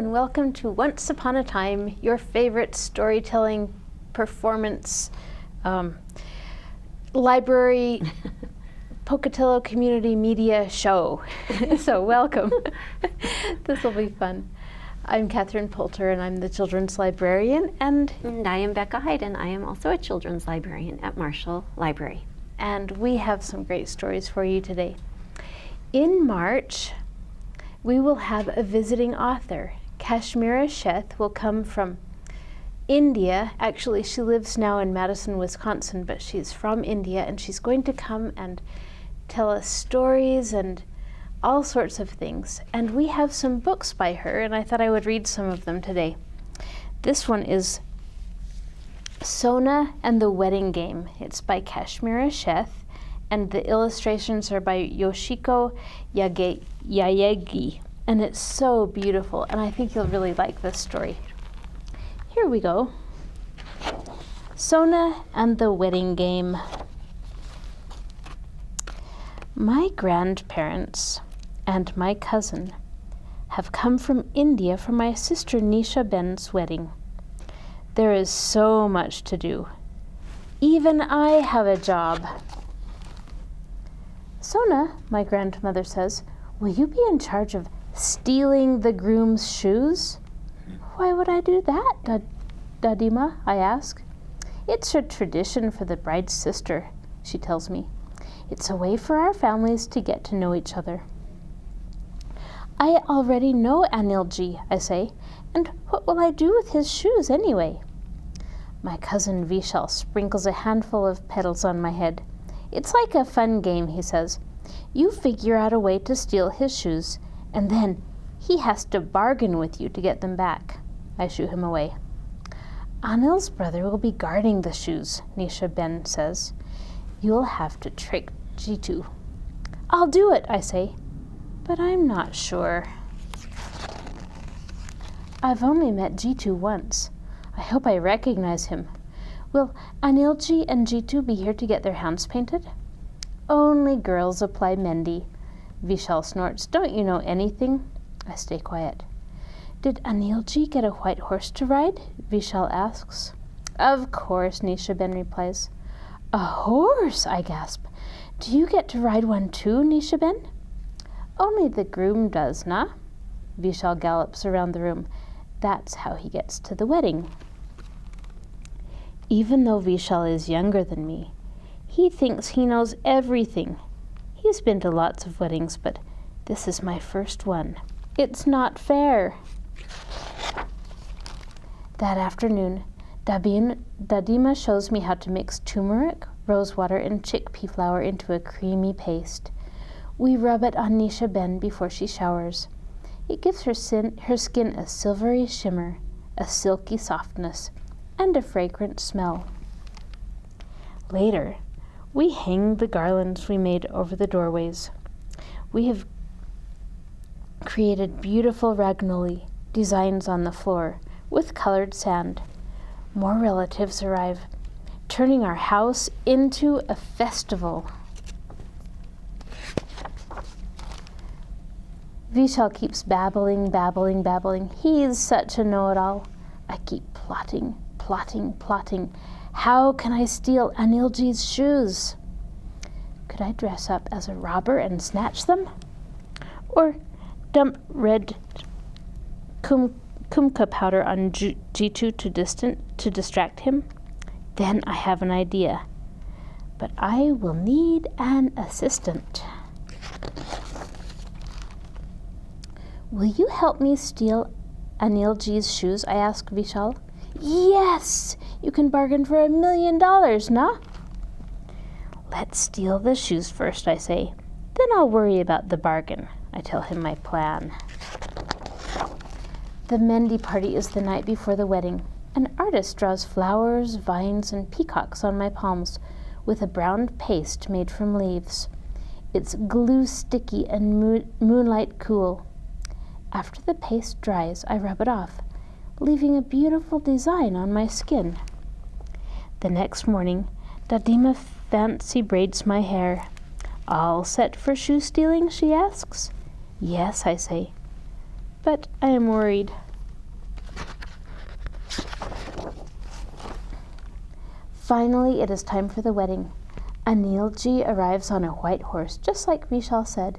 and welcome to Once Upon a Time, your favorite storytelling performance library Pocatello Community Media show. So welcome. This will be fun. I'm Catherine Poulter, and I'm the children's librarian, and I am Becca Hayden. I am also a children's librarian at Marshall Library. And we have some great stories for you today. In March, we will have a visiting author. Kashmira Sheth will come from India. Actually, she lives now in Madison, Wisconsin, but she's from India, and she's going to come and tell us stories and all sorts of things. And we have some books by her, and I thought I would read some of them today. This one is Sona and the Wedding Game. It's by Kashmira Sheth, and the illustrations are by Yoshiko Yaegi. And it's so beautiful, and I think you'll really like this story. Here we go. Sona and the Wedding Game. My grandparents and my cousin have come from India for my sister Nisha Ben's wedding. There is so much to do. Even I have a job. Sona, my grandmother says, will you be in charge of stealing the groom's shoes? Why would I do that, Dadima? I ask. It's a tradition for the bride's sister, she tells me. It's a way for our families to get to know each other. I already know Anilji, I say, and what will I do with his shoes anyway? My cousin Vishal sprinkles a handful of petals on my head. It's like a fun game, he says. You figure out a way to steal his shoes, and then he has to bargain with you to get them back. I shoo him away. Anil's brother will be guarding the shoes, Nisha Ben says. You'll have to trick Jitu. I'll do it, I say, but I'm not sure. I've only met Jitu once. I hope I recognize him. Will Anilji and Jitu be here to get their hands painted? Only girls apply mendi. Vishal snorts. Don't you know anything? I stay quiet. Did Anilji get a white horse to ride? Vishal asks. Of course, Nisha Ben replies. A horse, I gasp. Do you get to ride one too, Nisha Ben? Only the groom does, nah? Vishal gallops around the room. That's how he gets to the wedding. Even though Vishal is younger than me, he thinks he knows everything. He's been to lots of weddings, but this is my first one. It's not fair. That afternoon, Dadima shows me how to mix turmeric, rosewater, and chickpea flour into a creamy paste. We rub it on Nisha Ben before she showers. It gives her skin a silvery shimmer, a silky softness, and a fragrant smell. Later, we hang the garlands we made over the doorways. We have created beautiful ragnoli designs on the floor with colored sand. More relatives arrive, turning our house into a festival. Vishal keeps babbling. He's such a know-it-all. I keep plotting. How can I steal Anilji's shoes? Could I dress up as a robber and snatch them? Or dump red kumka powder on Jitu to distract him? Then I have an idea. But I will need an assistant. Will you help me steal Anilji's shoes? I ask Vishal. Yes! You can bargain for $1 million, nah? Let's steal the shoes first, I say. Then I'll worry about the bargain. I tell him my plan. The Mendi party is the night before the wedding. An artist draws flowers, vines, and peacocks on my palms with a brown paste made from leaves. It's glue sticky and moonlight cool. After the paste dries, I rub it off, leaving a beautiful design on my skin. The next morning, Dadima fancy braids my hair. All set for shoe stealing, she asks. Yes, I say. But I am worried. Finally, it is time for the wedding. Anilji arrives on a white horse, just like Vishal said.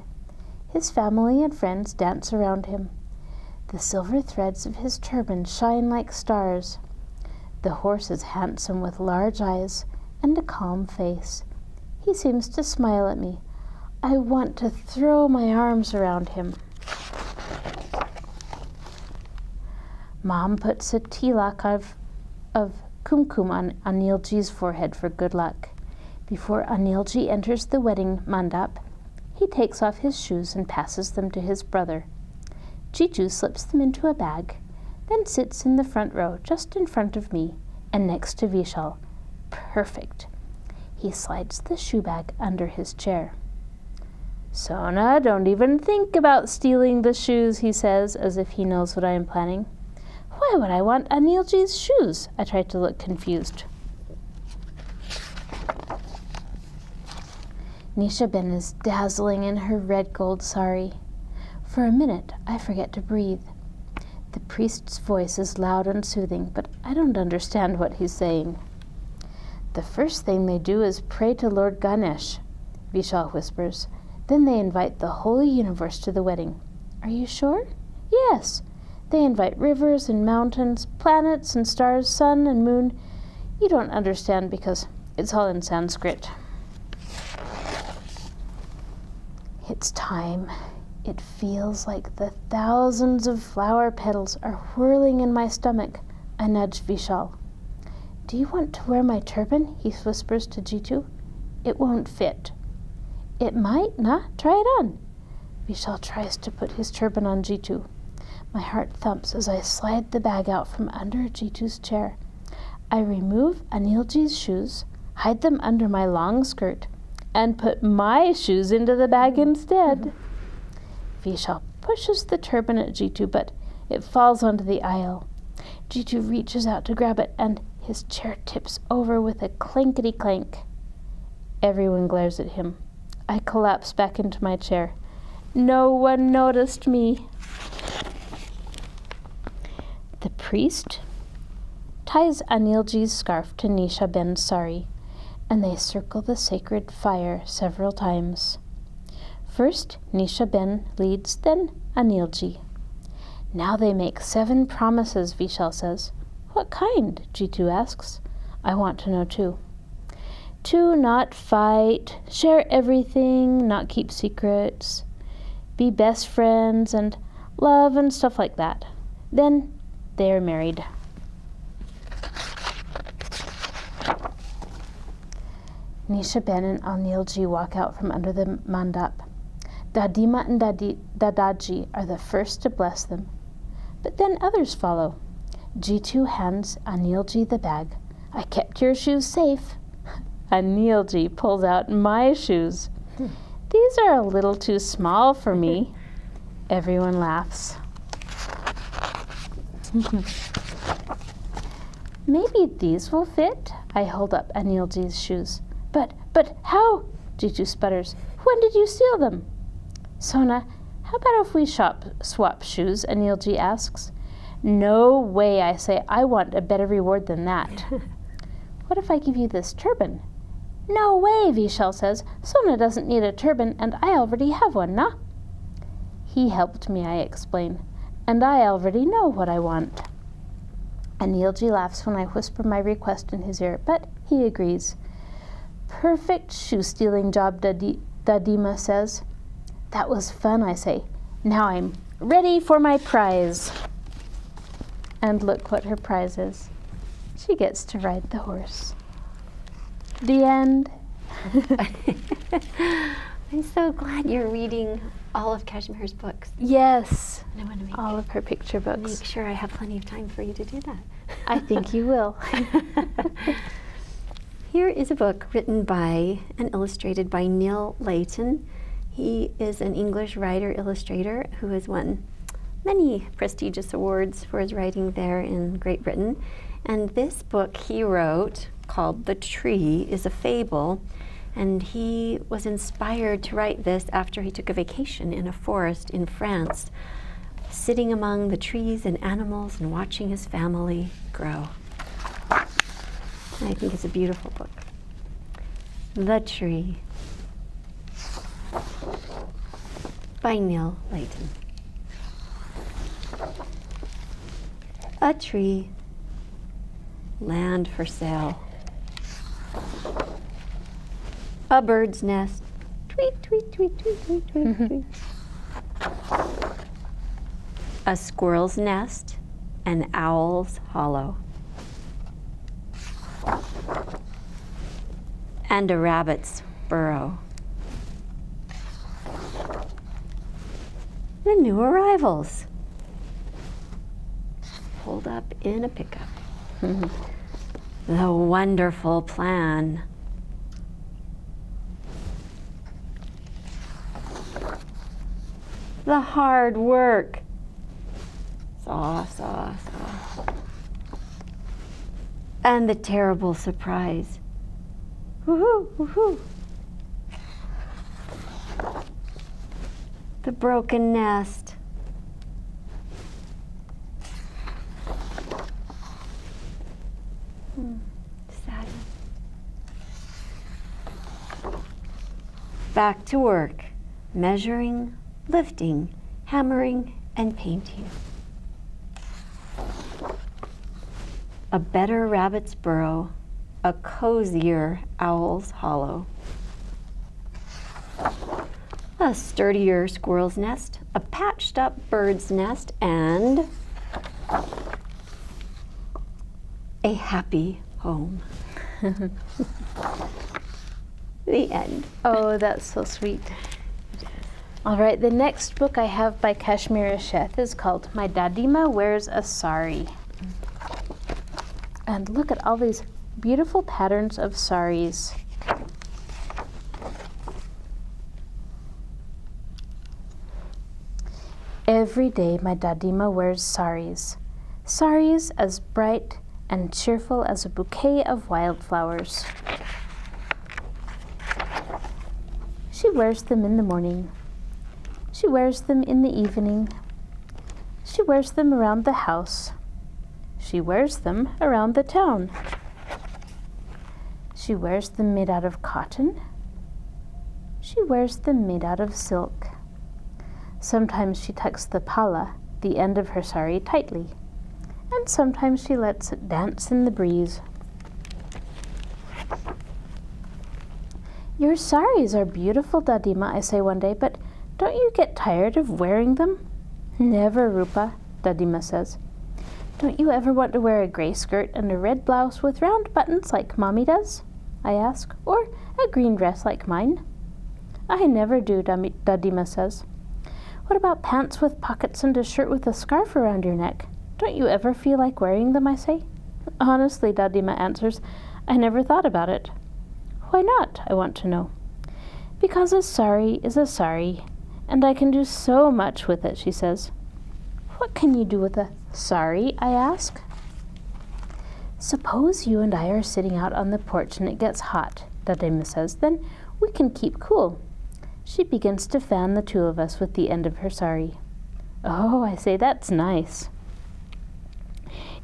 His family and friends dance around him. The silver threads of his turban shine like stars. The horse is handsome with large eyes and a calm face. He seems to smile at me. I want to throw my arms around him. Mom puts a tilak of kumkum on Anilji's forehead for good luck. Before Anilji enters the wedding mandap, he takes off his shoes and passes them to his brother. Jitu slips them into a bag, then sits in the front row just in front of me and next to Vishal. Perfect. He slides the shoe bag under his chair. Sona, don't even think about stealing the shoes, he says, as if he knows what I am planning. Why would I want Anilji's shoes? I tried to look confused. Nisha Ben is dazzling in her red gold sari. For a minute, I forget to breathe. The priest's voice is loud and soothing, but I don't understand what he's saying. The first thing they do is pray to Lord Ganesh, Vishal whispers. Then they invite the whole universe to the wedding. Are you sure? Yes. They invite rivers and mountains, planets and stars, sun and moon. You don't understand because it's all in Sanskrit. It's time. It feels like the thousands of flower petals are whirling in my stomach. I nudge Vishal. Do you want to wear my turban? He whispers to Jitu. It won't fit. It might, nah? Try it on. Vishal tries to put his turban on Jitu. My heart thumps as I slide the bag out from under Jitu's chair. I remove Anilji's shoes, hide them under my long skirt, and put my shoes into the bag instead. Vishal pushes the turban at Jitu, but it falls onto the aisle. Jitu reaches out to grab it, and his chair tips over with a clankety-clank. Everyone glares at him. I collapse back into my chair. No one noticed me. The priest ties Anilji's scarf to Nisha Ben's sari, and they circle the sacred fire several times. First, Nisha Ben leads, then Anilji. Now they make 7 promises, Vishal says. What kind? Jitu asks. I want to know too. To not fight, share everything, not keep secrets, be best friends, and love and stuff like that. Then they are married. Nisha Ben and Anilji walk out from under the mandap. Dadima and Dadaji are the first to bless them. But then others follow. Jitu hands Anilji the bag. I kept your shoes safe. Anilji pulls out my shoes. These are a little too small for me. Everyone laughs. Maybe these will fit. I hold up Anilji's shoes. But how? Jitu sputters. When did you steal them? Sona, how about if we swap shoes? Anilji asks. No way, I say. I want a better reward than that. What if I give you this turban? No way, Vishal says. Sona doesn't need a turban, and I already have one, nah? He helped me, I explain, and I already know what I want. Anilji laughs when I whisper my request in his ear, but he agrees. Perfect shoe-stealing job, Dadima says. That was fun, I say. Now I'm ready for my prize. And look what her prize is. She gets to ride the horse. The end. I'm so glad you're reading all of Kashmir's books. Yes, I want to make all of her picture books. Make sure I have plenty of time for you to do that. I think you will. Here is a book written by and illustrated by Neil Layton. He is an English writer-illustrator who has won many prestigious awards for his writing there in Great Britain. And this book he wrote, called The Tree, is a fable. And he was inspired to write this after he took a vacation in a forest in France, sitting among the trees and animals and watching his family grow. I think it's a beautiful book. The Tree by Neil Layton. A tree, land for sale. A bird's nest, tweet, tweet, tweet, tweet, tweet, tweet, tweet. A squirrel's nest, an owl's hollow. And a rabbit's burrow. The new arrivals. Pulled up in a pickup. The wonderful plan. The hard work. Saw, saw, saw. And the terrible surprise. Woohoo, woohoo. The broken nest. Sad. Back to work, measuring, lifting, hammering, and painting. A better rabbit's burrow, a cozier owl's hollow. A sturdier squirrel's nest, a patched up bird's nest, and a happy home. The end. Oh, that's so sweet. All right, the next book I have by Kashmir Asheth is called My Dadima Wears a Sari. And look at all these beautiful patterns of saris. Every day my Dadima wears saris. Saris as bright and cheerful as a bouquet of wildflowers. She wears them in the morning. She wears them in the evening. She wears them around the house. She wears them around the town. She wears them made out of cotton. She wears them made out of silk. Sometimes she tucks the pala, the end of her sari, tightly, and sometimes she lets it dance in the breeze. Your saris are beautiful, Dadima, I say one day, but don't you get tired of wearing them? Never, Rupa, Dadima says. Don't you ever want to wear a gray skirt and a red blouse with round buttons like Mommy does? I ask, or a green dress like mine? I never do, Dadima says. What about pants with pockets and a shirt with a scarf around your neck? Don't you ever feel like wearing them, I say? Honestly, Dadima answers, I never thought about it. Why not, I want to know. Because a sari is a sari, and I can do so much with it, she says. What can you do with a sari, I ask. Suppose you and I are sitting out on the porch and it gets hot, Dadima says, then we can keep cool. She begins to fan the two of us with the end of her sari. Oh, I say, that's nice.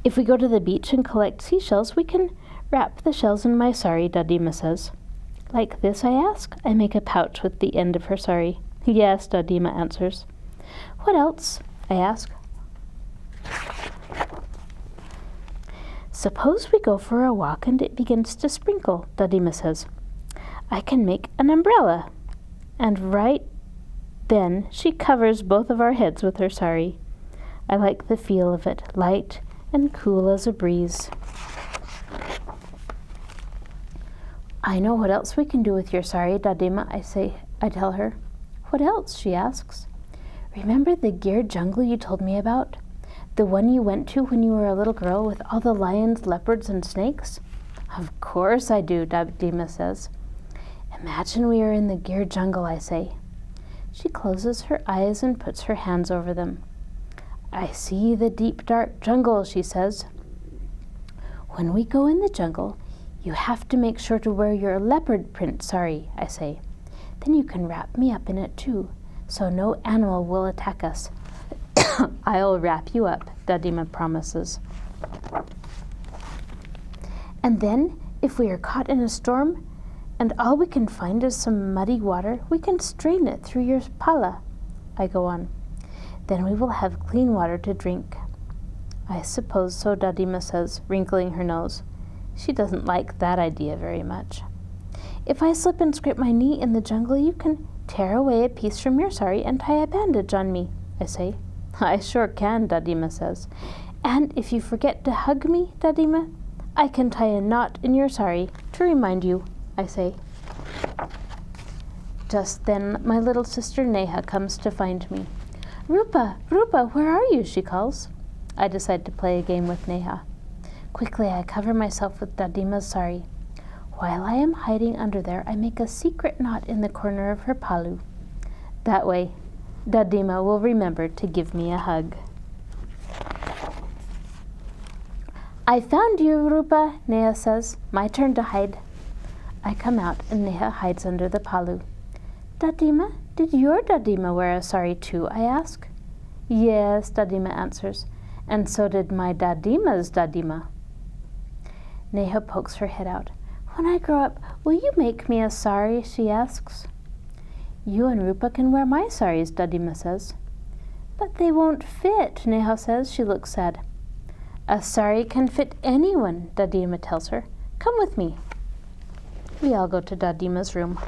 If we go to the beach and collect seashells, we can wrap the shells in my sari, Dadima says. Like this, I ask. I make a pouch with the end of her sari. Yes, Dadima answers. What else? I ask. Suppose we go for a walk and it begins to sprinkle, Dadima says. I can make an umbrella. And right then she covers both of our heads with her sari. I like the feel of it, light and cool as a breeze. I know what else we can do with your sari, Dadima, I tell her. What else, she asks. Remember the Gir jungle you told me about? The one you went to when you were a little girl with all the lions, leopards, and snakes? Of course I do, Dadima says. Imagine we are in the Gir jungle, I say. She closes her eyes and puts her hands over them. I see the deep, dark jungle, she says. When we go in the jungle, you have to make sure to wear your leopard print sari, I say. Then you can wrap me up in it too, so no animal will attack us. I'll wrap you up, Dadima promises. And then If we are caught in a storm and all we can find is some muddy water, we can strain it through your pala, I go on. Then we will have clean water to drink. I suppose so, Dadima says, wrinkling her nose. She doesn't like that idea very much. If I slip and scrape my knee in the jungle, you can tear away a piece from your sari and tie a bandage on me, I say. I sure can, Dadima says. And if you forget to hug me, Dadima, I can tie a knot in your sari to remind you, I say. Just then my little sister Neha comes to find me. Rupa, Rupa, where are you? She calls. I decide to play a game with Neha. Quickly I cover myself with Dadima's sari. While I am hiding under there, I make a secret knot in the corner of her palu. That way, Dadima will remember to give me a hug. I found you, Rupa, Neha says. My turn to hide. I come out and Neha hides under the palu. Dadima, did your Dadima wear a sari too? I ask. Yes, Dadima answers, and so did my Dadima's Dadima. Neha pokes her head out. When I grow up, will you make me a sari? She asks. You and Rupa can wear my saris, Dadima says. But they won't fit, Neha says. She looks sad. A sari can fit anyone, Dadima tells her. Come with me. We all go to Dadima's room.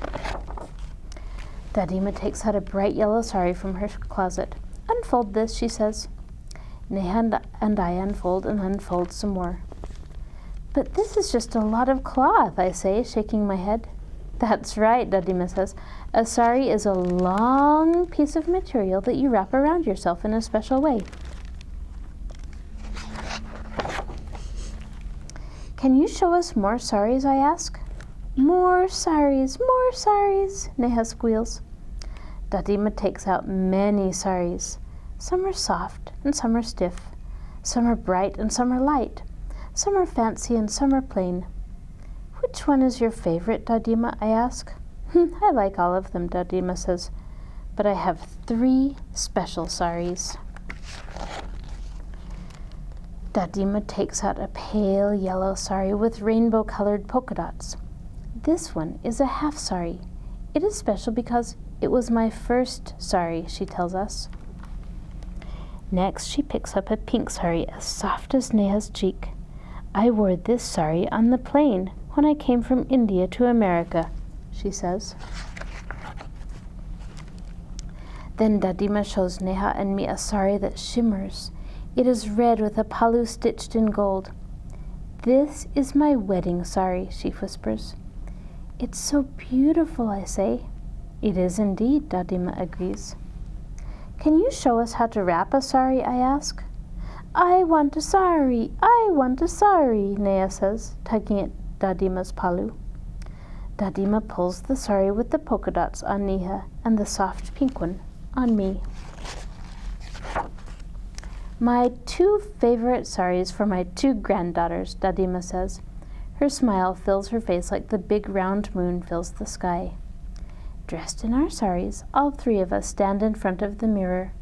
Dadima takes out a bright yellow sari from her closet. Unfold this, she says. Neha and I unfold and unfold some more. But this is just a lot of cloth, I say, shaking my head. That's right, Dadima says. A sari is a long piece of material that you wrap around yourself in a special way. Can you show us more saris, I ask. More saris, Neha squeals. Dadima takes out many saris. Some are soft and some are stiff. Some are bright and some are light. Some are fancy and some are plain. Which one is your favorite, Dadima? I ask. I like all of them, Dadima says, but I have 3 special saris. Dadima takes out a pale yellow sari with rainbow-colored polka dots. This one is a half sari. It is special because it was my first sari, she tells us. Next, she picks up a pink sari as soft as Neha's cheek. I wore this sari on the plane when I came from India to America, she says. Then Dadima shows Neha and me a sari that shimmers. It is red with a palu stitched in gold. This is my wedding sari, she whispers. It's so beautiful, I say. It is indeed, Dadima agrees. Can you show us how to wrap a sari, I ask. I want a sari, Neha says, tugging at Dadima's palu. Dadima pulls the sari with the polka dots on Neha and the soft pink one on me. My 2 favorite saris for my 2 granddaughters, Dadima says. Her smile fills her face like the big round moon fills the sky. Dressed in our saris, all 3 of us stand in front of the mirror.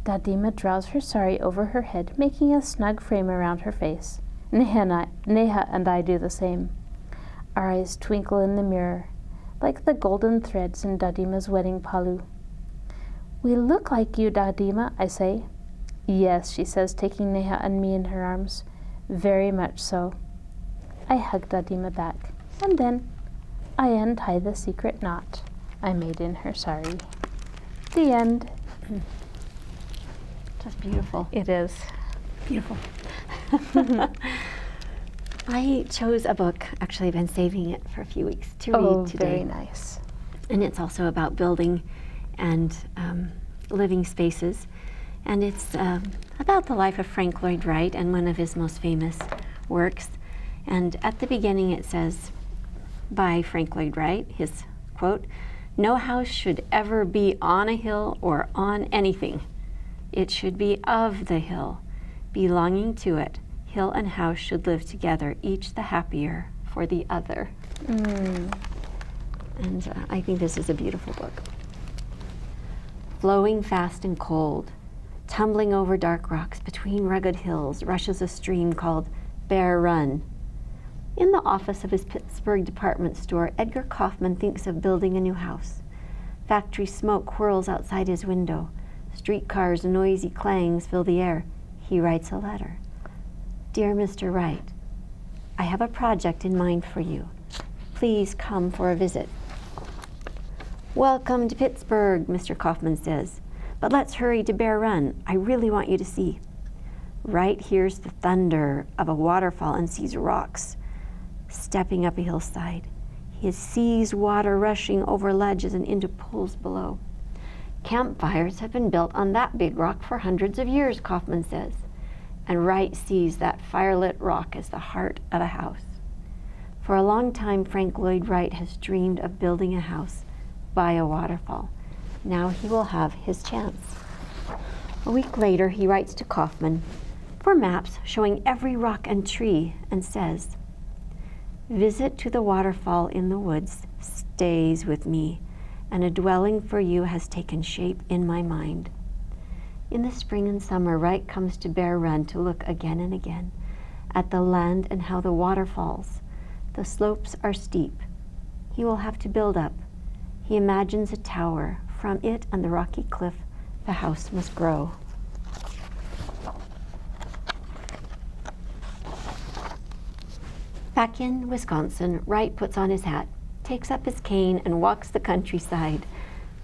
Dadima draws her sari over her head, making a snug frame around her face. Neha and I do the same. Our eyes twinkle in the mirror, like the golden threads in Dadima's wedding palu. We look like you, Dadima, I say. Yes, she says, taking Neha and me in her arms. Very much so. I hug Dadima back, and then I untie the secret knot I made in her sari. The end. Just beautiful. It is. Beautiful. I chose a book, actually I've been saving it for a few weeks to read today. Very nice. And it's also about building and living spaces. And it's about the life of Frank Lloyd Wright and one of his most famous works. And at the beginning it says, by Frank Lloyd Wright, his quote, "No house should ever be on a hill or on anything. It should be of the hill, belonging to it. Hill and house should live together, each the happier for the other." And I think this is a beautiful book. Flowing fast and cold, tumbling over dark rocks between rugged hills, rushes a stream called Bear Run. In the office of his Pittsburgh department store, Edgar Kaufman thinks of building a new house. Factory smoke whirls outside his window. Streetcars' noisy clangs fill the air. He writes a letter. Dear Mr. Wright, I have a project in mind for you. Please come for a visit. Welcome to Pittsburgh, Mr. Kaufman says. But let's hurry to Bear Run. I really want you to see. Wright hears the thunder of a waterfall and sees rocks stepping up a hillside. He sees water rushing over ledges and into pools below. Campfires have been built on that big rock for hundreds of years, Kaufman says. And Wright sees that firelit rock as the heart of a house. For a long time, Frank Lloyd Wright has dreamed of building a house by a waterfall. Now he will have his chance. A week later, he writes to Kaufman for maps showing every rock and tree and says, visit to the waterfall in the woods stays with me, and a dwelling for you has taken shape in my mind. In the spring and summer, Wright comes to Bear Run to look again and again at the land and how the water falls. The slopes are steep. He will have to build up. He imagines a tower. From it and the rocky cliff, the house must grow. Back in Wisconsin, Wright puts on his hat, takes up his cane, and walks the countryside.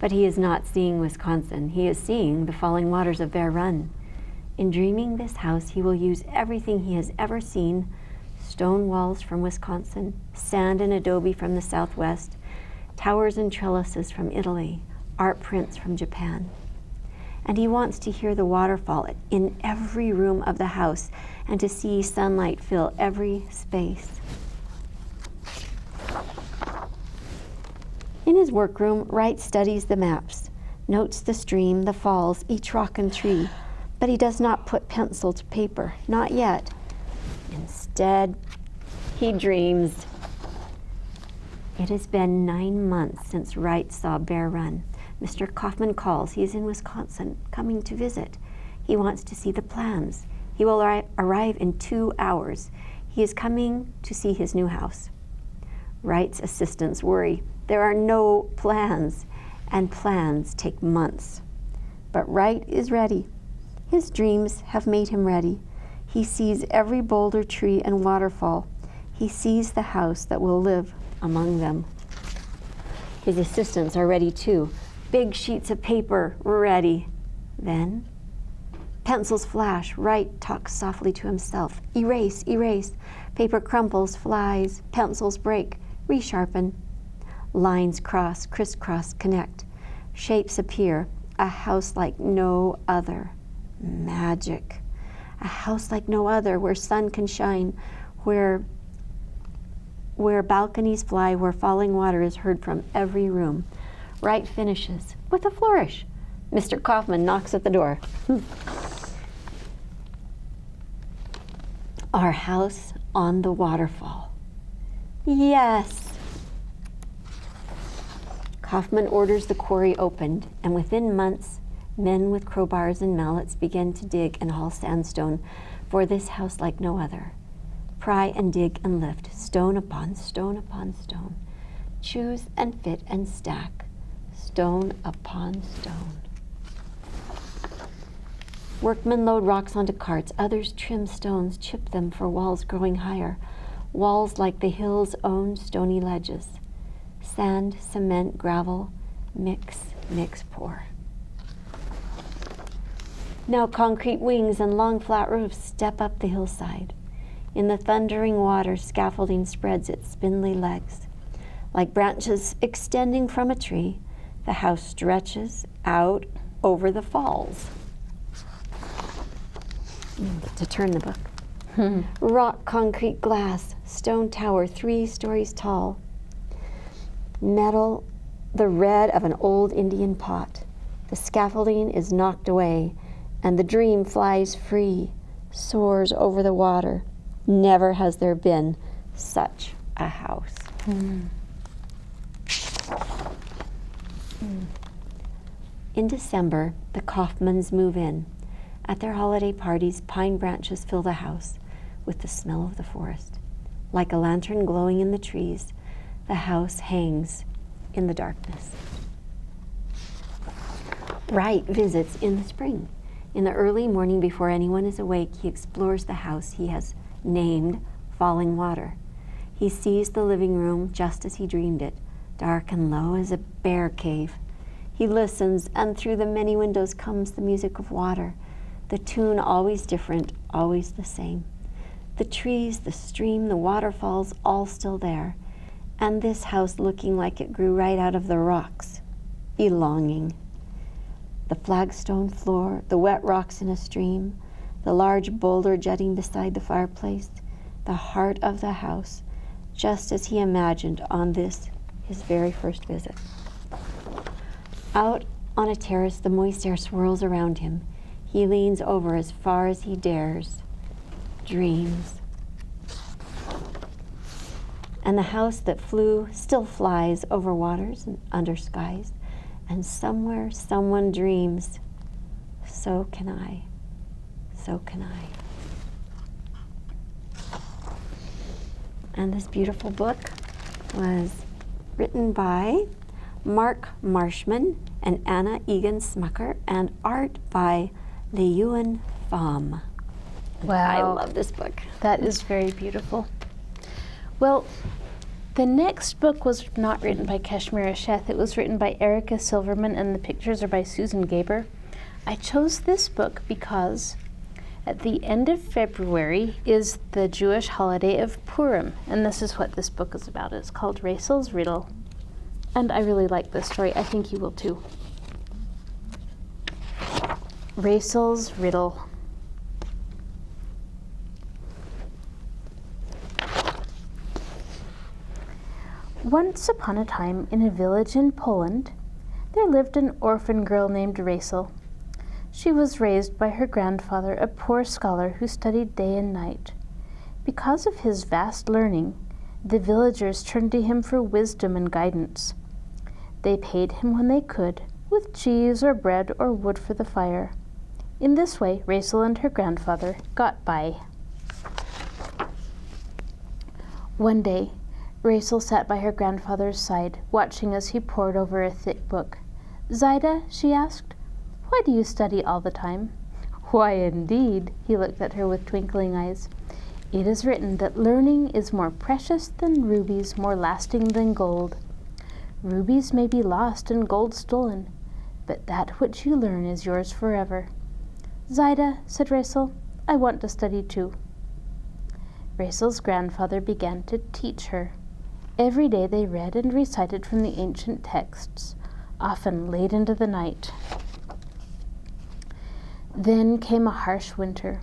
But he is not seeing Wisconsin. He is seeing the falling waters of Bear Run. In dreaming this house, he will use everything he has ever seen: stone walls from Wisconsin, sand and adobe from the Southwest, towers and trellises from Italy, art prints from Japan. And he wants to hear the waterfall in every room of the house and to see sunlight fill every space. In his workroom, Wright studies the maps, notes the stream, the falls, each rock and tree, but he does not put pencil to paper, not yet. Instead, he dreams. It has been 9 months since Wright saw Bear Run. Mr. Kaufman calls. He is in Wisconsin, coming to visit. He wants to see the plans. He will arrive in 2 hours. He is coming to see his new house. Wright's assistants worry. There are no plans, and plans take months. But Wright is ready. His dreams have made him ready. He sees every boulder, tree, and waterfall. He sees the house that will live among them. His assistants are ready too. Big sheets of paper ready. Then, pencils flash. Wright talks softly to himself. Erase, erase. Paper crumples, flies. Pencils break, resharpen. Lines cross, crisscross, connect. Shapes appear. A house like no other. Magic. A house like no other, where sun can shine, where balconies fly, where falling water is heard from every room. Wright finishes with a flourish. Mr. Kaufman knocks at the door. Our house on the waterfall. Yes. Kaufman orders the quarry opened, and within months, men with crowbars and mallets begin to dig and haul sandstone for this house like no other. Pry and dig and lift, stone upon stone upon stone. Choose and fit and stack, stone upon stone. Workmen load rocks onto carts, others trim stones, chip them for walls growing higher, walls like the hill's own stony ledges. Sand, cement, gravel, mix, mix, pour. Now concrete wings and long flat roofs step up the hillside. In the thundering water, scaffolding spreads its spindly legs. Like branches extending from a tree, the house stretches out over the falls. Get to turn the book. Rock, concrete, glass, stone tower, 3 stories tall. Metal, the red of an old Indian pot. The scaffolding is knocked away, and the dream flies free, soars over the water. Never has there been such a house. In December, the Kaufmans move in. At their holiday parties, pine branches fill the house with the smell of the forest. Like a lantern glowing in the trees, the house hangs in the darkness. Wright visits in the spring. In the early morning before anyone is awake, he explores the house he has named Falling Water. He sees the living room just as he dreamed it, dark and low as a bear cave. He listens, and through the many windows comes the music of water, the tune always different, always the same. The trees, the stream, the waterfalls, all still there, and this house looking like it grew right out of the rocks, belonging. The flagstone floor, the wet rocks in a stream, the large boulder jutting beside the fireplace, the heart of the house, just as he imagined on this, his very first visit. Out on a terrace, the moist air swirls around him. He leans over as far as he dares, dreams. And the house that flew still flies over waters and under skies. And somewhere someone dreams, so can I, so can I. And this beautiful book was written by Mark Marshman and Anna Egan Smucker, and art by Liyuan Pham. Wow. I love this book. That is very beautiful. Well, the next book was not written by Kashmira Sheth. It was written by Erica Silverman, and the pictures are by Susan Gaber. I chose this book because at the end of February is the Jewish holiday of Purim, and this is what this book is about. It's called Raisel's Riddle, and I really like this story. I think you will too. Raisel's Riddle. Once upon a time, in a village in Poland, there lived an orphan girl named Raisel. She was raised by her grandfather, a poor scholar who studied day and night. Because of his vast learning, the villagers turned to him for wisdom and guidance. They paid him when they could, with cheese or bread or wood for the fire. In this way, Raisel and her grandfather got by. One day, Raisel sat by her grandfather's side, watching as he pored over a thick book. "Zaida," she asked, "why do you study all the time?" "Why, indeed," he looked at her with twinkling eyes. "It is written that learning is more precious than rubies, more lasting than gold. Rubies may be lost and gold stolen, but that which you learn is yours forever." "Zaida," said Raisel, "I want to study too." Raisel's grandfather began to teach her. Every day they read and recited from the ancient texts, often late into the night. Then came a harsh winter.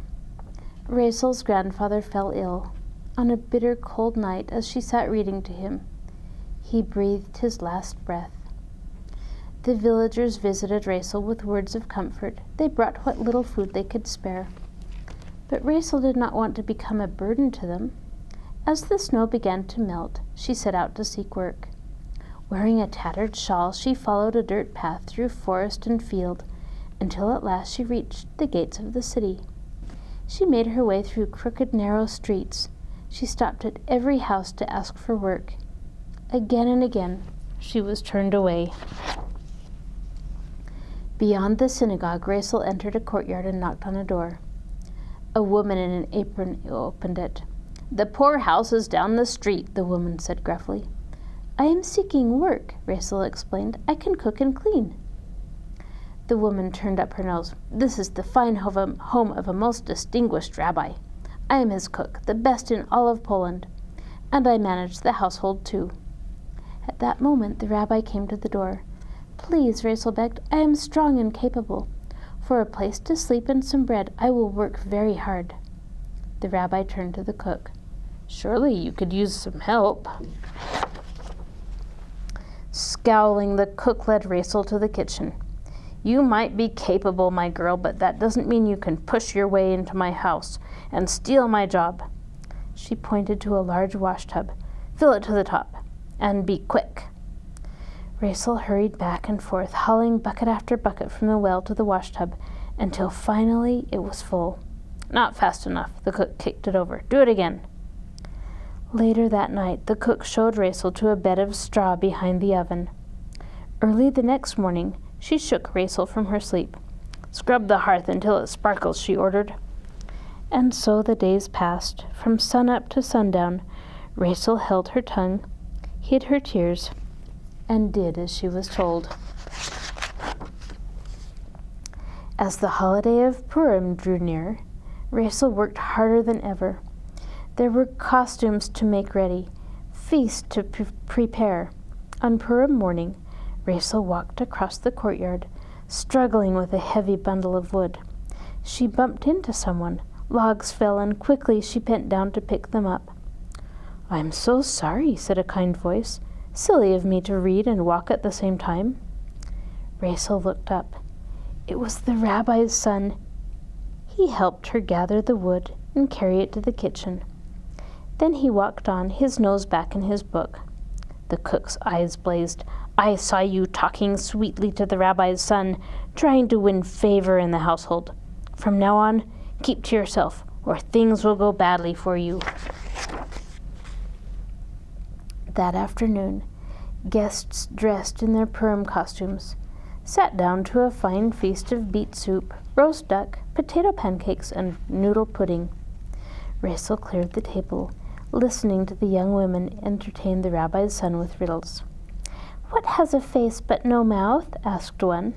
Raisel's grandfather fell ill. On a bitter cold night, as she sat reading to him, he breathed his last breath. The villagers visited Raisel with words of comfort. They brought what little food they could spare. But Raisel did not want to become a burden to them. As the snow began to melt, she set out to seek work. Wearing a tattered shawl, she followed a dirt path through forest and field, until at last she reached the gates of the city. She made her way through crooked, narrow streets. She stopped at every house to ask for work. Again and again, she was turned away. Beyond the synagogue, Raisel entered a courtyard and knocked on a door. A woman in an apron opened it. "The poorhouse is down the street," the woman said gruffly. "I am seeking work," Raisel explained. "I can cook and clean." The woman turned up her nose. "This is the fine home of a most distinguished rabbi. I am his cook, the best in all of Poland, and I manage the household too." At that moment the rabbi came to the door. "Please," Raisel begged, "I am strong and capable. For a place to sleep and some bread, I will work very hard." The rabbi turned to the cook. "Surely you could use some help." Scowling, the cook led Raisel to the kitchen. "You might be capable, my girl, but that doesn't mean you can push your way into my house and steal my job." She pointed to a large washtub. "Fill it to the top, and be quick." Raisel hurried back and forth, hauling bucket after bucket from the well to the washtub, until finally it was full. "Not fast enough," the cook kicked it over. "Do it again." Later that night, the cook showed Rachel to a bed of straw behind the oven. Early the next morning, she shook Rachel from her sleep. "Scrub the hearth until it sparkles," she ordered. And so the days passed. From sun-up to sundown, Rachel held her tongue, hid her tears, and did as she was told. As the holiday of Purim drew near, Rachel worked harder than ever. There were costumes to make ready, feasts to prepare. On Purim morning, Rachel walked across the courtyard, struggling with a heavy bundle of wood. She bumped into someone. Logs fell, and quickly she bent down to pick them up. "I'm so sorry," said a kind voice. "Silly of me to read and walk at the same time." Rachel looked up. It was the rabbi's son. He helped her gather the wood and carry it to the kitchen. Then he walked on, his nose back in his book. The cook's eyes blazed. "I saw you talking sweetly to the rabbi's son, trying to win favor in the household. From now on, keep to yourself, or things will go badly for you." That afternoon, guests dressed in their Purim costumes sat down to a fine feast of beet soup, roast duck, potato pancakes, and noodle pudding. Rachel cleared the table, listening to the young women entertain the rabbi's son with riddles. "What has a face but no mouth?" asked one.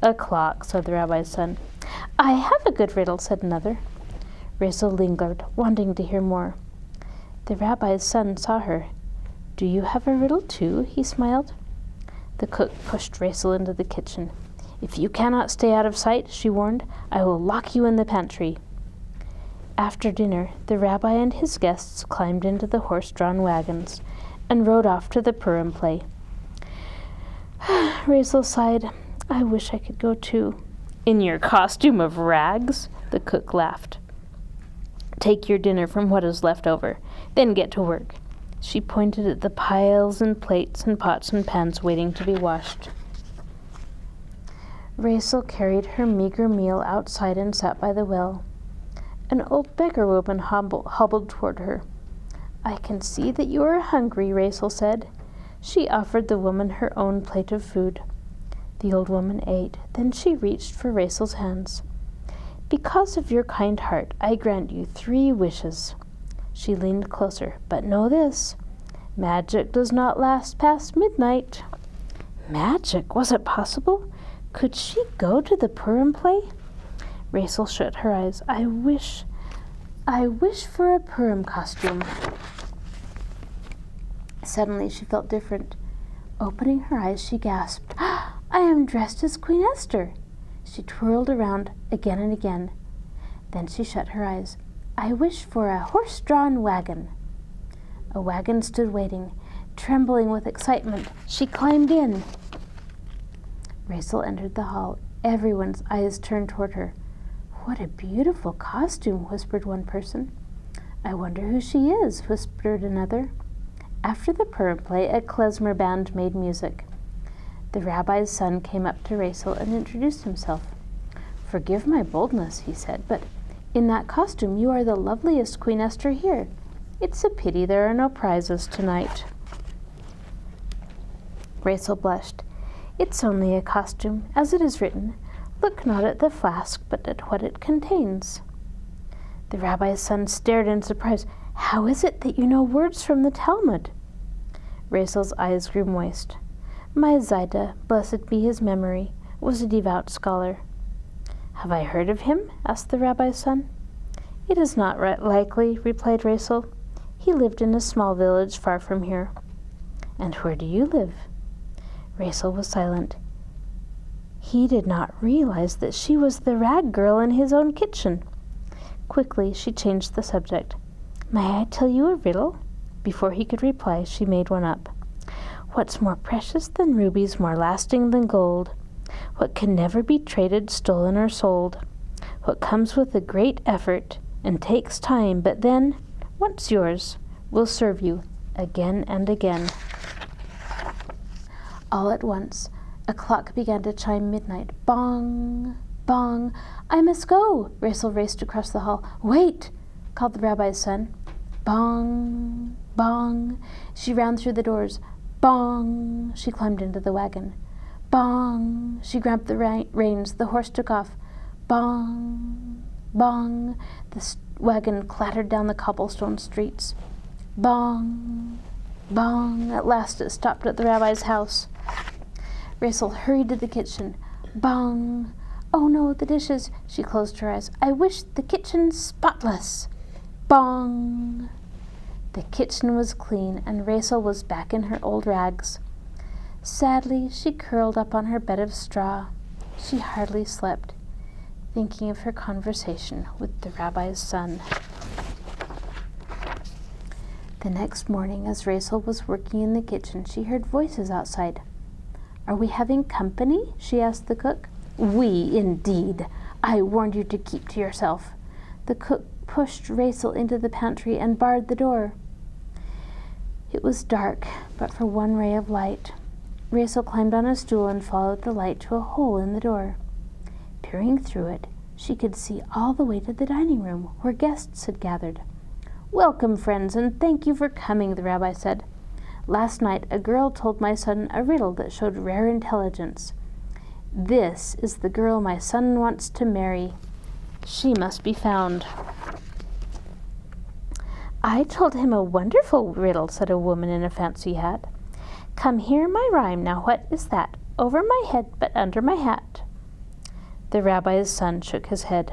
"A clock," said the rabbi's son. "I have a good riddle," said another. Rachel lingered, wanting to hear more. The rabbi's son saw her. "Do you have a riddle too?" he smiled. The cook pushed Rachel into the kitchen. "If you cannot stay out of sight," she warned, "I will lock you in the pantry." After dinner, the rabbi and his guests climbed into the horse-drawn wagons and rode off to the Purim play. Rachel sighed. "I wish I could go too." "In your costume of rags?" the cook laughed. "Take your dinner from what is left over, then get to work." She pointed at the piles and plates and pots and pans waiting to be washed. Rachel carried her meager meal outside and sat by the well. An old beggar woman hobbled toward her. "I can see that you are hungry," Rachel said. She offered the woman her own plate of food. The old woman ate. Then she reached for Rachel's hands. "Because of your kind heart, I grant you 3 wishes." She leaned closer. "But know this, magic does not last past midnight." Magic? Was it possible? Could she go to the Purim play? Rachel shut her eyes. I wish for a Purim costume." Suddenly she felt different. Opening her eyes, she gasped, "I am dressed as Queen Esther." She twirled around again and again. Then she shut her eyes. "I wish for a horse-drawn wagon." A wagon stood waiting. Trembling with excitement, she climbed in. Rachel entered the hall. Everyone's eyes turned toward her. "What a beautiful costume," whispered one person. "I wonder who she is," whispered another. After the Purim play, a klezmer band made music. The rabbi's son came up to Rachel and introduced himself. "Forgive my boldness," he said, "but in that costume you are the loveliest Queen Esther here. It's a pity there are no prizes tonight." Rachel blushed. "It's only a costume, as it is written. Look not at the flask, but at what it contains." The rabbi's son stared in surprise. "How is it that you know words from the Talmud?" Rachel's eyes grew moist. "My Zayda, blessed be his memory, was a devout scholar." "Have I heard of him?" asked the rabbi's son. "It is not likely," replied Rachel. "He lived in a small village far from here." "And where do you live?" Rachel was silent. He did not realize that she was the rag girl in his own kitchen. Quickly, she changed the subject. "May I tell you a riddle?" Before he could reply, she made one up. "What's more precious than rubies, more lasting than gold? What can never be traded, stolen, or sold? What comes with a great effort and takes time, but then, once yours, will serve you again and again." All at once, a clock began to chime midnight. Bong! Bong! "I must go!" Rachel raced across the hall. "Wait!" called the rabbi's son. Bong, bong. She ran through the doors. Bong. She climbed into the wagon. Bong. She grabbed the reins. The horse took off. Bong, bong. The wagon clattered down the cobblestone streets. Bong, bong. At last it stopped at the rabbi's house. Rachel hurried to the kitchen. Bong. Oh no, the dishes. She closed her eyes. I wish the kitchen spotless. Bong. The kitchen was clean, and Rachel was back in her old rags. Sadly, she curled up on her bed of straw. She hardly slept, thinking of her conversation with the rabbi's son. The next morning, as Rachel was working in the kitchen, she heard voices outside. Are we having company? She asked the cook. We, indeed. I warned you to keep to yourself. The cook pushed Rachel into the pantry and barred the door. It was dark, but for one ray of light. Rachel climbed on a stool and followed the light to a hole in the door. Peering through it, she could see all the way to the dining room, where guests had gathered. Welcome, friends, and thank you for coming, the rabbi said. Last night, a girl told my son a riddle that showed rare intelligence. This is the girl my son wants to marry. She must be found. I told him a wonderful riddle, said a woman in a fancy hat. Come hear my rhyme. Now what is that? Over my head, but under my hat. The rabbi's son shook his head.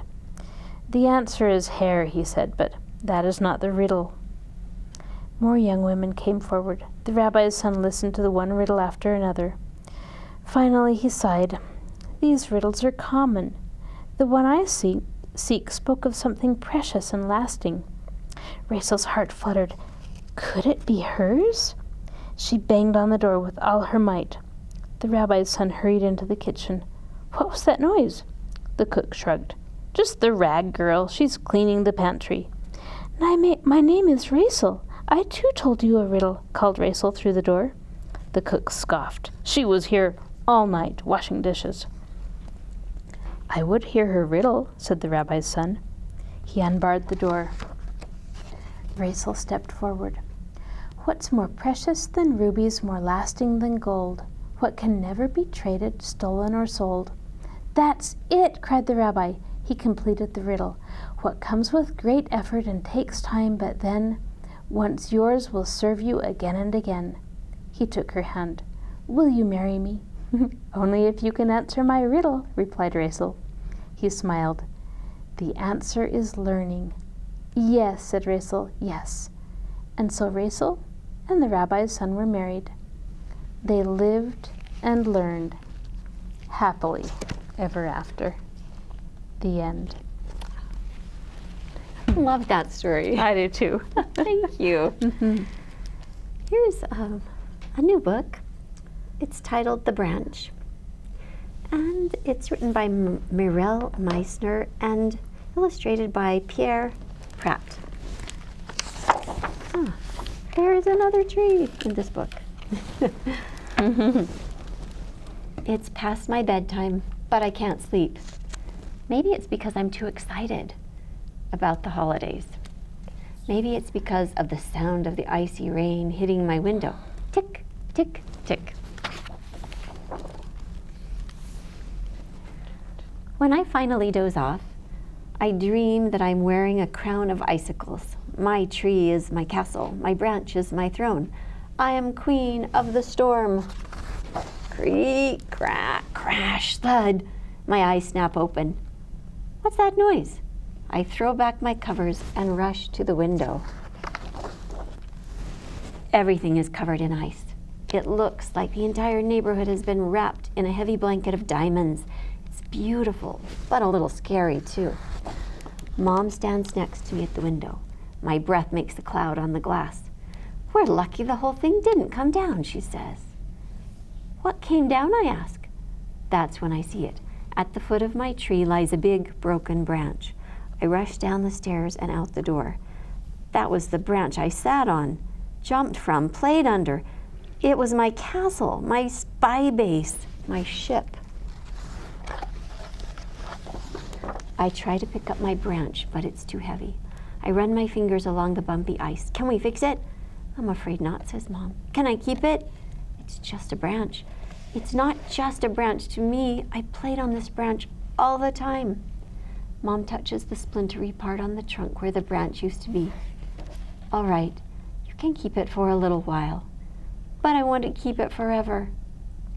The answer is hair, he said, but that is not the riddle. More young women came forward. The rabbi's son listened to the one riddle after another. Finally he sighed. These riddles are common. The one I seek spoke of something precious and lasting. Rachel's heart fluttered. Could it be hers? She banged on the door with all her might. The rabbi's son hurried into the kitchen. What was that noise? The cook shrugged. Just the rag girl. She's cleaning the pantry. My name is Rachel. I too told you a riddle, called Rachel through the door. The cook scoffed. She was here all night, washing dishes. I would hear her riddle, said the rabbi's son. He unbarred the door. Rachel stepped forward. What's more precious than rubies, more lasting than gold? What can never be traded, stolen, or sold? That's it, cried the rabbi. He completed the riddle. What comes with great effort and takes time, but then, once yours, will serve you again and again. He took her hand. Will you marry me? Only if you can answer my riddle, replied Rachel. He smiled. The answer is learning. Yes, said Rachel, yes. And so Rachel and the rabbi's son were married. They lived and learned happily ever after. The end. Love that story. I do too. Thank you. Mm-hmm. Here's a new book. It's titled The Branch. And it's written by Mirelle Meissner and illustrated by Pierre Pratt. There is another tree in this book. It's past my bedtime, but I can't sleep. Maybe it's because I'm too excited about the holidays. Maybe it's because of the sound of the icy rain hitting my window. Tick, tick, tick. When I finally doze off, I dream that I'm wearing a crown of icicles. My tree is my castle. My branch is my throne. I am queen of the storm. Creak, crack, crash, thud. My eyes snap open. What's that noise? I throw back my covers and rush to the window. Everything is covered in ice. It looks like the entire neighborhood has been wrapped in a heavy blanket of diamonds. It's beautiful, but a little scary too. Mom stands next to me at the window. My breath makes a cloud on the glass. We're lucky the whole thing didn't come down, she says. What came down, I ask. That's when I see it. At the foot of my tree lies a big broken branch. I rush down the stairs and out the door. That was the branch I sat on, jumped from, played under. It was my castle, my spy base, my ship. I try to pick up my branch, but it's too heavy. I run my fingers along the bumpy ice. Can we fix it? I'm afraid not, says Mom. Can I keep it? It's just a branch. It's not just a branch to me. I played on this branch all the time. Mom touches the splintery part on the trunk where the branch used to be. All right, you can keep it for a little while, but I want to keep it forever.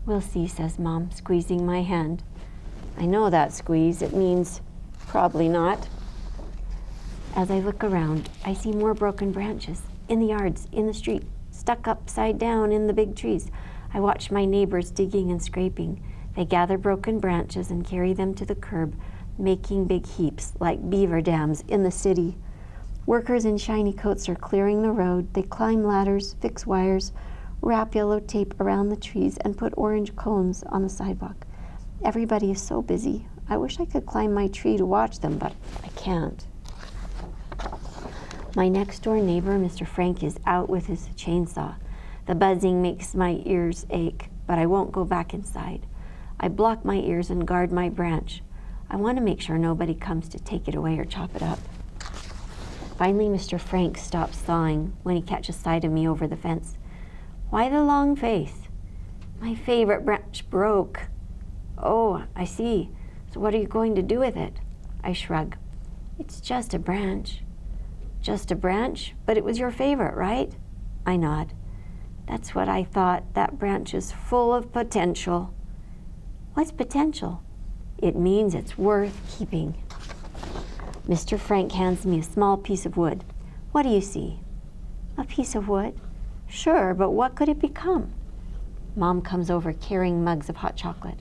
We'll see, says Mom, squeezing my hand. I know that squeeze. It means probably not. As I look around, I see more broken branches in the yards, in the street, stuck upside down in the big trees. I watch my neighbors digging and scraping. They gather broken branches and carry them to the curb, making big heaps like beaver dams in the city. Workers in shiny coats are clearing the road. They climb ladders, fix wires, wrap yellow tape around the trees, and put orange cones on the sidewalk. Everybody is so busy. I wish I could climb my tree to watch them, but I can't. My next-door neighbor, Mr. Frank, is out with his chainsaw. The buzzing makes my ears ache, but I won't go back inside. I block my ears and guard my branch. I want to make sure nobody comes to take it away or chop it up. Finally, Mr. Frank stops sawing when he catches sight of me over the fence. Why the long face? My favorite branch broke. Oh, I see. So what are you going to do with it? I shrug. It's just a branch. Just a branch? But it was your favorite, right? I nod. That's what I thought. That branch is full of potential. What's potential? It means it's worth keeping. Mr. Frank hands me a small piece of wood. What do you see? A piece of wood? Sure, but what could it become? Mom comes over carrying mugs of hot chocolate.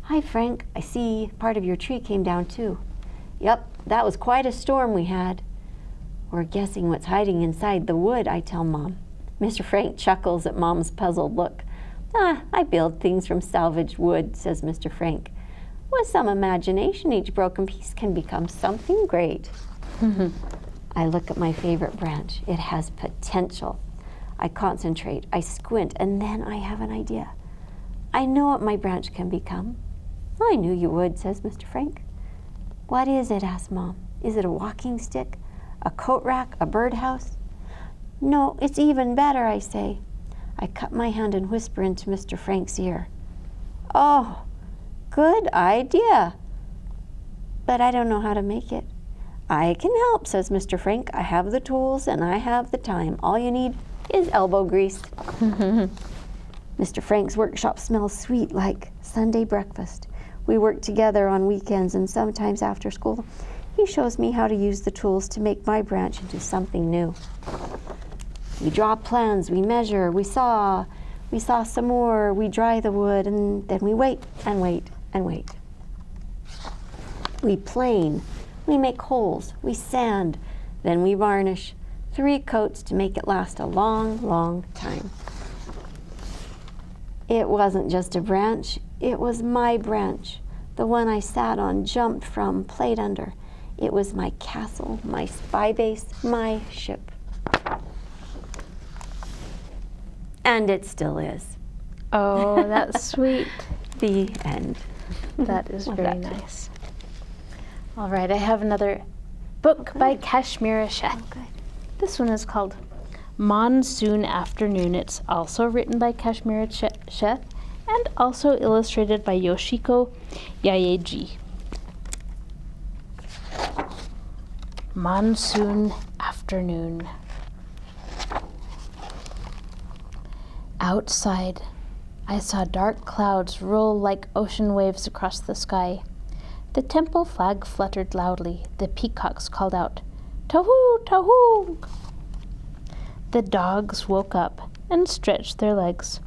Hi, Frank. I see part of your tree came down too. Yep, that was quite a storm we had. We're guessing what's hiding inside the wood, I tell Mom. Mr. Frank chuckles at Mom's puzzled look. I build things from salvaged wood, says Mr. Frank. With some imagination, each broken piece can become something great. I look at my favorite branch. It has potential. I concentrate, I squint, and then I have an idea. I know what my branch can become. I knew you would, says Mr. Frank. What is it, asks Mom. Is it a walking stick? A coat rack? A birdhouse? No, it's even better, I say. I cut my hand and whisper into Mr. Frank's ear. Oh, good idea. But I don't know how to make it. I can help, says Mr. Frank. I have the tools and I have the time. All you need is elbow grease. Mr. Frank's workshop smells sweet like Sunday breakfast. We work together on weekends and sometimes after school. He shows me how to use the tools to make my branch into something new. We draw plans, we measure, we saw some more, we dry the wood, and then we wait and wait and wait. We plane, we make holes, we sand, then we varnish. 3 coats to make it last a long, long time. It wasn't just a branch, it was my branch. The one I sat on, jumped from, played under. It was my castle, my spy base, my ship. And it still is. Oh, that's sweet. The end. That is very nice. All right, I have another book by Kashmira Sheth. Oh, good. This one is called Monsoon Afternoon. It's also written by Kashmira Sheth and also illustrated by Yoshiko Yaeji. Monsoon Afternoon. Outside, I saw dark clouds roll like ocean waves across the sky. The temple flag fluttered loudly. The peacocks called out, "Tahoo, tahoo!" The dogs woke up and stretched their legs,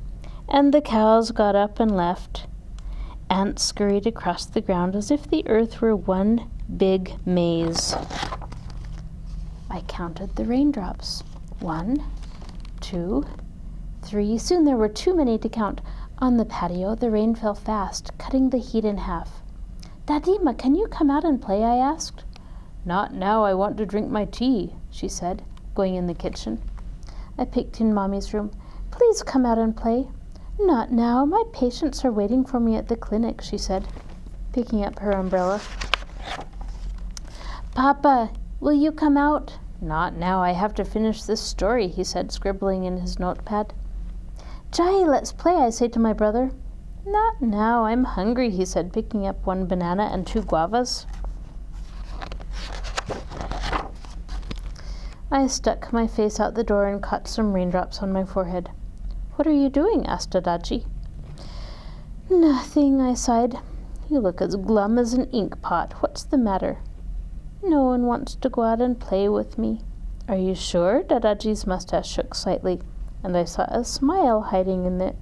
and the cows got up and left. Ants scurried across the ground as if the earth were one big maze. I counted the raindrops. 1, 2, 3. Soon there were too many to count. On the patio, the rain fell fast, cutting the heat in half. "Dadima, can you come out and play?" I asked. "Not now, I want to drink my tea," she said, going in the kitchen. I picked in Mommy's room. "Please come out and play." "Not now, my patients are waiting for me at the clinic," she said, picking up her umbrella. "Papa, Will you come out? Not now, I have to finish this story, he said, scribbling in his notepad. Jai, let's play, I say to my brother. Not now, I'm hungry, he said, picking up 1 banana and 2 guavas. I stuck my face out the door and caught some raindrops on my forehead. What are you doing? Asked Dadaji. Nothing, I sighed. You look as glum as an ink pot. What's the matter? No one wants to go out and play with me. Are you sure? Dadaji's mustache shook slightly, and I saw a smile hiding in it.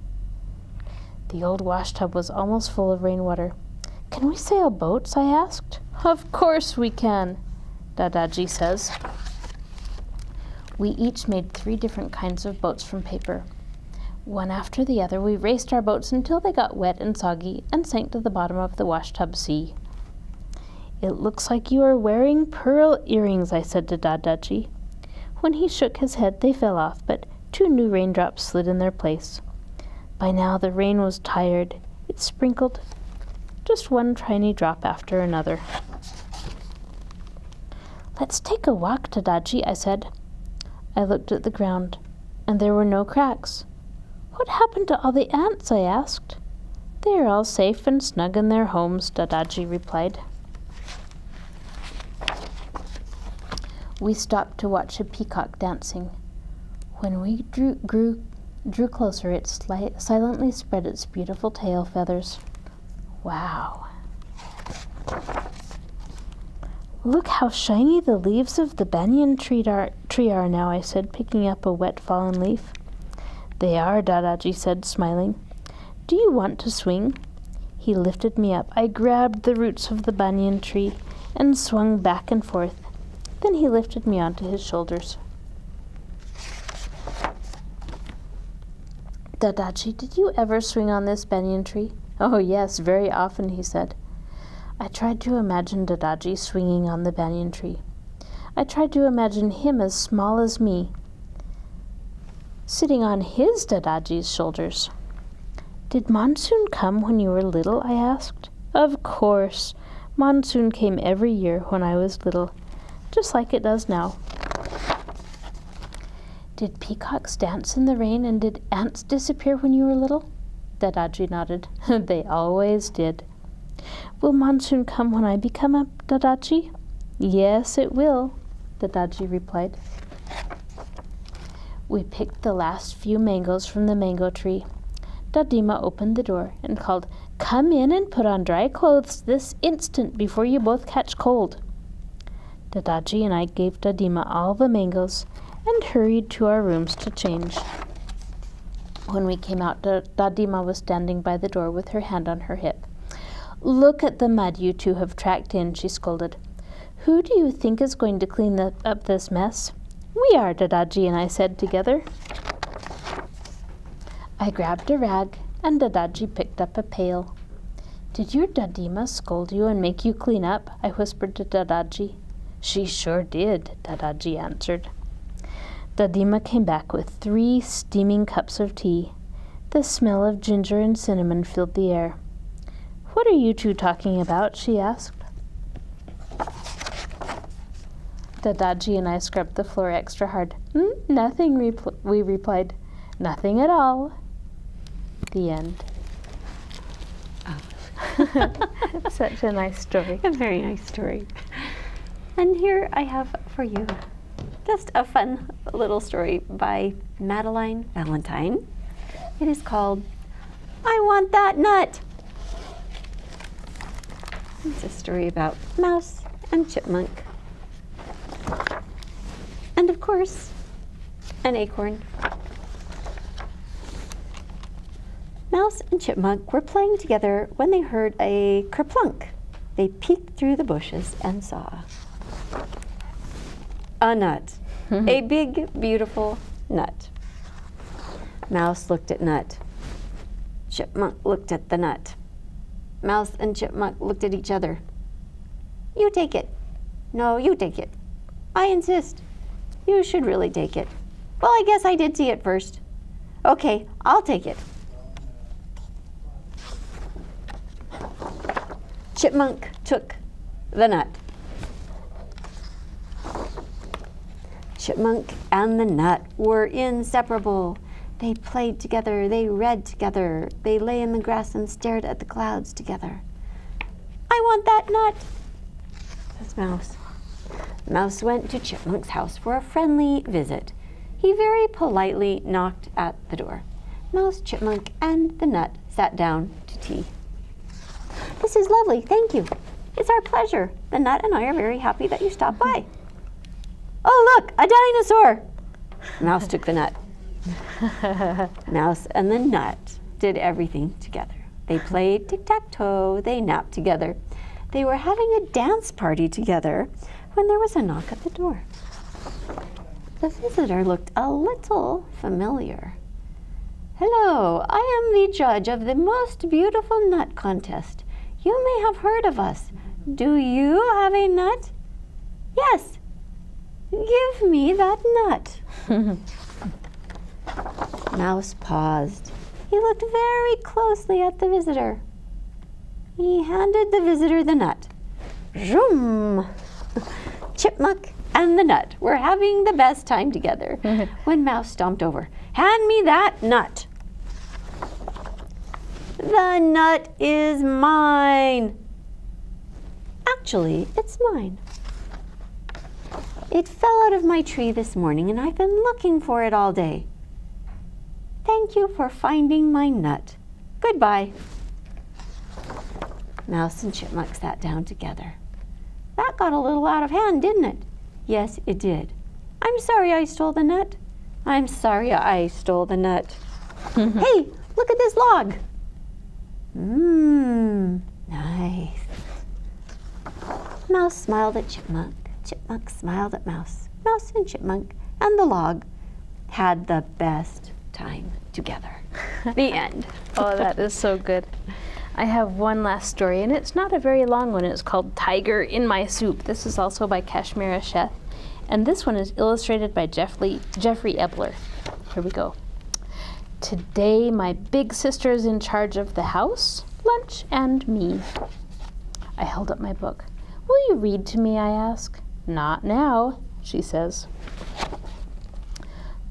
The old washtub was almost full of rainwater. Can we sail boats? I asked. Of course we can, Dadaji says. We each made 3 different kinds of boats from paper. One after the other, we raced our boats until they got wet and soggy and sank to the bottom of the washtub sea. It looks like you are wearing pearl earrings, I said to Dadaji. When he shook his head, they fell off, but 2 new raindrops slid in their place. By now the rain was tired. It sprinkled just 1 tiny drop after another. Let's take a walk, Dadaji, I said. I looked at the ground, and there were no cracks. What happened to all the ants? I asked. They are all safe and snug in their homes, Dadaji replied. We stopped to watch a peacock dancing. When we drew closer, it silently spread its beautiful tail feathers. Wow. Look how shiny the leaves of the banyan tree are now, I said, picking up a wet fallen leaf. They are, Dadaji said, smiling. Do you want to swing? He lifted me up. I grabbed the roots of the banyan tree and swung back and forth. Then he lifted me onto his shoulders. Dadaji, did you ever swing on this banyan tree? Oh, yes, very often, he said. I tried to imagine Dadaji swinging on the banyan tree. I tried to imagine him as small as me, sitting on his Dadaji's shoulders. Did monsoon come when you were little? I asked. Of course. Monsoon came every year when I was little, just like it does now. Did peacocks dance in the rain, and did ants disappear when you were little? Dadaji nodded. They always did. Will monsoon come when I become a Dadaji? Yes, it will, Dadaji replied. We picked the last few mangoes from the mango tree. Dadima opened the door and called, Come in and put on dry clothes this instant before you both catch cold. Dadaji and I gave Dadima all the mangoes and hurried to our rooms to change. When we came out, Dadima was standing by the door with her hand on her hip. Look at the mud you 2 have tracked in, she scolded. Who do you think is going to clean up this mess? We are, Dadaji and I said together. I grabbed a rag, and Dadaji picked up a pail. Did your Dadima scold you and make you clean up? I whispered to Dadaji. She sure did, Dadaji answered. Dadima came back with 3 steaming cups of tea. The smell of ginger and cinnamon filled the air. What are you 2 talking about? She asked. Dadaji and I scrubbed the floor extra hard. Nothing, we replied. Nothing at all. The end. Oh. Such a nice story. A very nice story. And here I have for you just a fun little story by Madeline Valentine. It is called, I Want That Nut. It's a story about mouse and chipmunk. And of course, an acorn. Mouse and chipmunk were playing together when they heard a kerplunk. They peeked through the bushes and saw a nut, a big, beautiful nut. Mouse looked at nut. Chipmunk looked at the nut. Mouse and chipmunk looked at each other. You take it. No, you take it. I insist. You should really take it. Well, I guess I did see it first. Okay, I'll take it. Chipmunk took the nut. Chipmunk and the nut were inseparable. They played together, they read together, they lay in the grass and stared at the clouds together. I want that nut, says Mouse. Mouse went to Chipmunk's house for a friendly visit. He very politely knocked at the door. Mouse, Chipmunk, and the nut sat down to tea. This is lovely, thank you. It's our pleasure. The nut and I are very happy that you stopped by. Oh, look, a dinosaur! Mouse took the nut. Mouse and the nut did everything together. They played tic-tac-toe, they napped together. They were having a dance party together when there was a knock at the door. The visitor looked a little familiar. Hello, I am the judge of the most beautiful nut contest. You may have heard of us. Do you have a nut? Yes. Give me that nut. Mouse paused. He looked very closely at the visitor. He handed the visitor the nut. Zoom! Chipmunk and the nut were having the best time together when Mouse stomped over. Hand me that nut. The nut is mine. Actually, it's mine. It fell out of my tree this morning and I've been looking for it all day. Thank you for finding my nut. Goodbye. Mouse and Chipmunk sat down together. That got a little out of hand, didn't it? Yes, it did. I'm sorry I stole the nut. I'm sorry I stole the nut. Hey, look at this log. Nice. Mouse smiled at Chipmunk. Chipmunk smiled at Mouse. Mouse and Chipmunk and the log had the best time together. The end. Oh, that is so good. I have one last story, and it's not a very long one. It's called Tiger in My Soup. This is also by Kashmira Sheth, and this one is illustrated by Jeffrey Ebler. Here we go. Today, my big sister is in charge of the house, lunch, and me. I held up my book. Will you read to me, I ask. Not now, she says.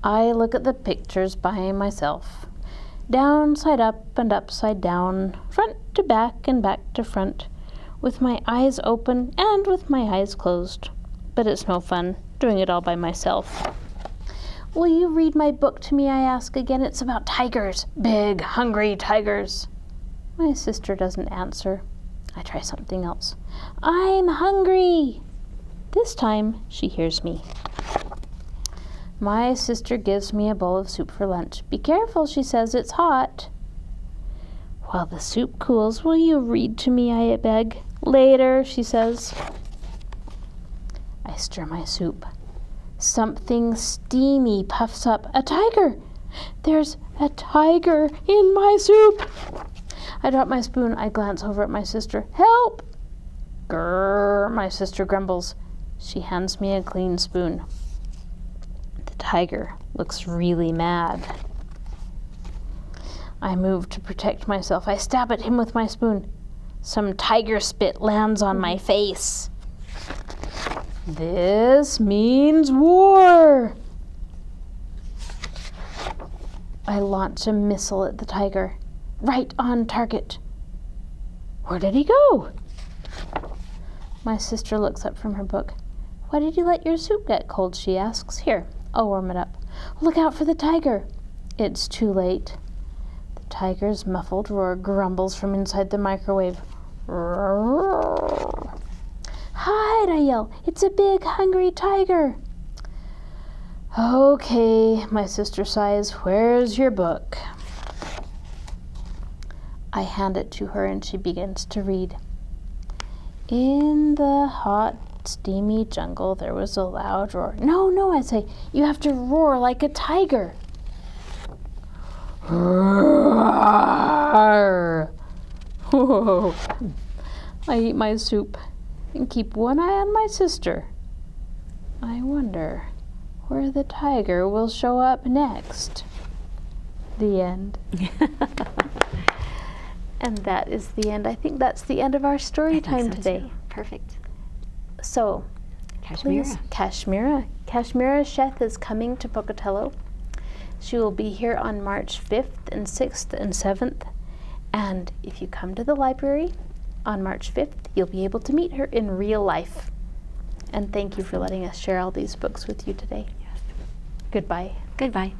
I look at the pictures by myself. Down, side up, and upside down, front to back and back to front, with my eyes open and with my eyes closed. But it's no fun, doing it all by myself. Will you read my book to me, I ask again. It's about tigers, big, hungry tigers. My sister doesn't answer. I try something else. I'm hungry. This time, she hears me. My sister gives me a bowl of soup for lunch. Be careful, she says, it's hot. While the soup cools, will you read to me, I beg. Later, she says. I stir my soup. Something steamy puffs up. A tiger! There's a tiger in my soup! I drop my spoon. I glance over at my sister. Help! Grrr, my sister grumbles. She hands me a clean spoon. The tiger looks really mad. I move to protect myself. I stab at him with my spoon. Some tiger spit lands on my face. This means war! I launch a missile at the tiger, right on target. Where did he go? My sister looks up from her book. Why did you let your soup get cold, she asks. Here, I'll warm it up. Look out for the tiger. It's too late. The tiger's muffled roar grumbles from inside the microwave. Roar. Hide, I yell. It's a big, hungry tiger. Okay, my sister sighs. Where's your book? I hand it to her and she begins to read. In the hot, steamy jungle, there was a loud roar. No, I say, you have to roar like a tiger. Roar. Whoa. I eat my soup and keep one eye on my sister. I wonder where the tiger will show up next. The end. And that is the end. I think that's the end of our story time today. So perfect. So, Kashmira. Kashmira. Kashmira Sheth is coming to Pocatello. She will be here on March 5th and 6th and 7th. And if you come to the library on March 5th, you'll be able to meet her in real life. And thank you for letting us share all these books with you today. Yes. Goodbye. Goodbye.